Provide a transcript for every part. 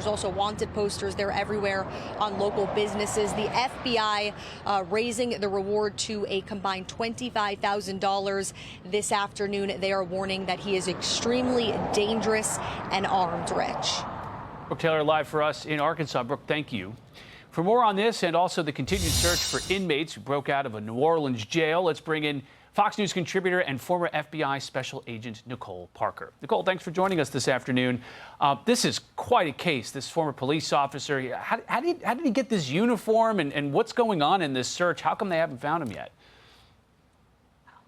also wanted posters. They're everywhere on local businesses. The FBI raising the reward to a combined $25,000 this afternoon. They are warning that he is extremely dangerous and armed, Rich. Brooke Taylor live for us in Arkansas. Brooke, thank you. For more on this and also the continued search for inmates who broke out of a New Orleans jail, let's bring in Fox News contributor and former FBI Special Agent Nicole Parker. Nicole, thanks for joining us this afternoon. This is quite a case. This former police officer, how did he get this uniform, and what's going on in this search? How come they haven't found him yet?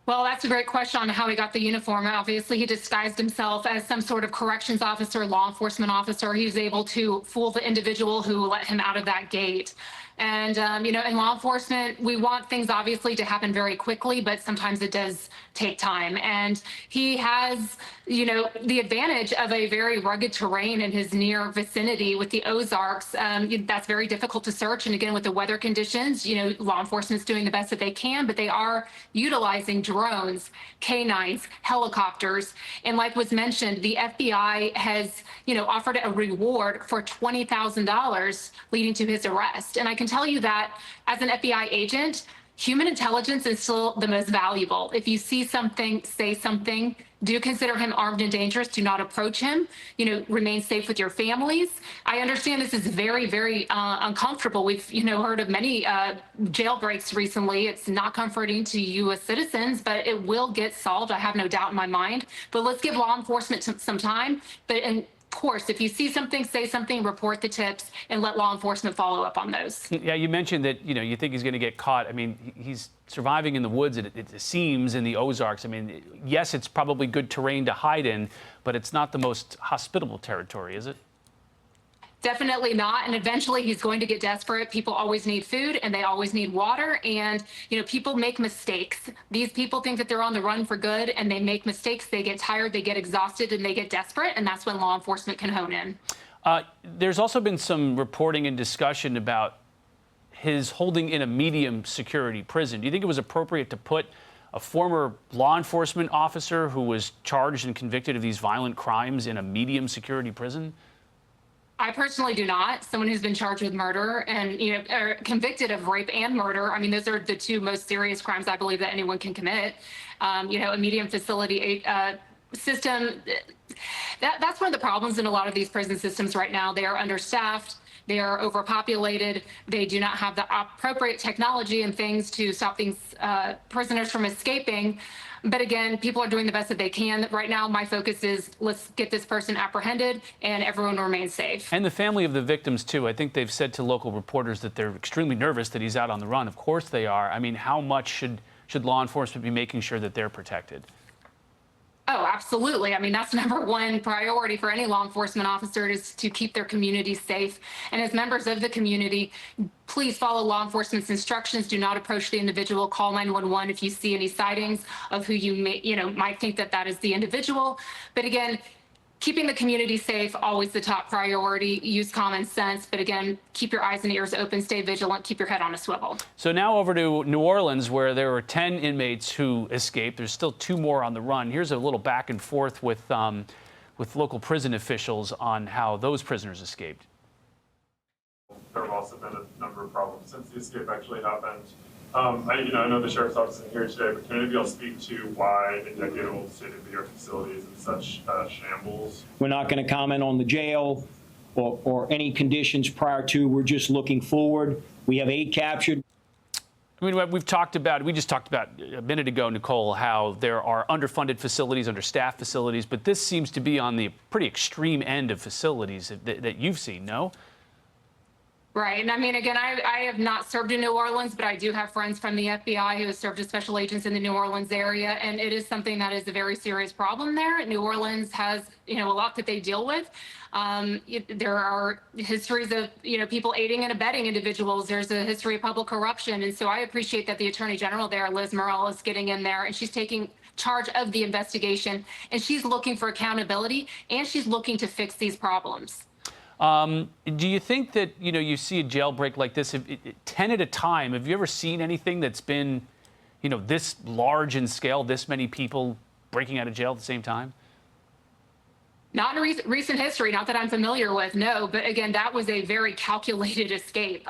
Well, that's a great question on how he got the uniform. Obviously, he disguised himself as some sort of corrections officer, law enforcement officer. He was able to fool the individual who let him out of that gate. And, you know, in law enforcement, we want things obviously to happen very quickly, but sometimes it does take time. And he has, you know, the advantage of a very rugged terrain in his near vicinity with the Ozarks. That's very difficult to search. And again, with the weather conditions, you know, law enforcement's doing the best that they can, but they are utilizing drones, canines, helicopters. And like was mentioned, the FBI has, you know, offered a reward for $20,000 leading to his arrest. And I can tell you that as an FBI agent, human intelligence is still the most valuable. If you see something, say something, do consider him armed and dangerous. Do not approach him. You know, remain safe with your families. I understand this is very, very uncomfortable. We've, you know, heard of many jailbreaks recently. It's not comforting to U.S. citizens, but it will get solved. I have no doubt in my mind. But let's give law enforcement some time. But of course, if you see something, say something, report the tips, and let law enforcement follow up on those. Yeah, you mentioned that, you know, you think he's going to get caught. I mean, he's surviving in the woods, it seems, in the Ozarks. I mean, yes, it's probably good terrain to hide in, but it's not the most hospitable territory, is it? Definitely not. And eventually he's going to get desperate. People always need food and they always need water. And, you know, people make mistakes. These people think that they're on the run for good and they make mistakes. They get tired, they get exhausted, and they get desperate. And that's when law enforcement can hone in. There's also been some reporting and discussion about his holding in a medium security prison. Do you think it was appropriate to put a former law enforcement officer who was charged and convicted of these violent crimes in a medium security prison? I personally do not. Someone who's been charged with murder and, you know, convicted of rape and murder. I mean, those are the two most serious crimes I believe that anyone can commit. You know, a medium facility system. That's one of the problems in a lot of these prison systems right now. They are understaffed. They are overpopulated. They do not have the appropriate technology and things to stop these prisoners from escaping. But again, people are doing the best that they can. Right now, my focus is let's get this person apprehended and everyone remains safe. And the family of the victims, too. I think they've said to local reporters that they're extremely nervous that he's out on the run. Of course they are. I mean, how much should law enforcement be making sure that they're protected? Oh, absolutely. I mean, that's number one priority for any law enforcement officer is to keep their community safe. And as members of the community, please follow law enforcement's instructions. Do not approach the individual. Call 911 if you see any sightings of who you may, might think that is the individual. But again, keeping the community safe, always the top priority. Use common sense. But again, keep your eyes and ears open, stay vigilant, keep your head on a swivel. So now over to New Orleans, where there were 10 inmates who escaped. There's still 2 more on the run. Here's a little back and forth with local prison officials on how those prisoners escaped. There have also been a number of problems since the escape actually happened. I know the sheriff's office isn't here today, but can any of y'all speak to why a decade-old state-of-the-art facility is in such shambles? We're not going to comment on the jail or any conditions prior to. We're just looking forward. We have 8 captured. I mean, we just talked about a minute ago, Nicole, how there are underfunded facilities, understaffed facilities, but this seems to be on the pretty extreme end of facilities that you've seen, no? Right. And I mean, again, I have not served in New Orleans, but I do have friends from the FBI who have served as special agents in the New Orleans area. And it is something that is a very serious problem there. New Orleans has, a lot that they deal with. There are histories of, people aiding and abetting individuals. There's a history of public corruption. And so I appreciate that the Attorney General there, Liz Murrell, is getting in there and she's taking charge of the investigation. And she's looking for accountability and she's looking to fix these problems. Do you think that, you see a jailbreak like this, 10 at a time? Have you ever seen anything that's been, this large in scale, this many people breaking out of jail at the same time? Not in recent history, not that I'm familiar with, no. But again, that was a very calculated escape.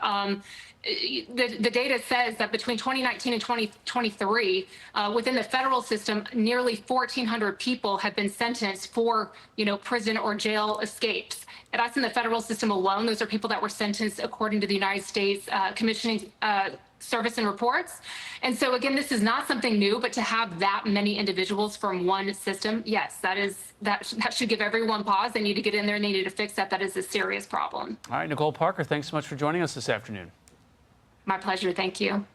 The data says that between 2019 and 2023, within the federal system, nearly 1,400 people have been sentenced for, prison or jail escapes. And that's in the federal system alone. Those are people that were sentenced according to the United States Commissioning Service and Reports. And so again, this is not something new, but to have that many individuals from one system, yes, that should give everyone pause. They need to get in there, they need to fix that. That is a serious problem. All right, Nicole Parker, thanks so much for joining us this afternoon. My pleasure. Thank you.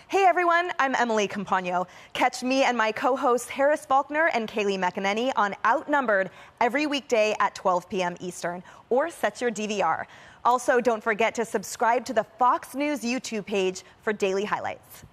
Hey everyone, I'm Emily Campagno. Catch me and my co-hosts Harris Faulkner and Kaylee McEnany on Outnumbered every weekday at 12 p.m. Eastern, or set your DVR. Also, don't forget to subscribe to the Fox News YouTube page for daily highlights.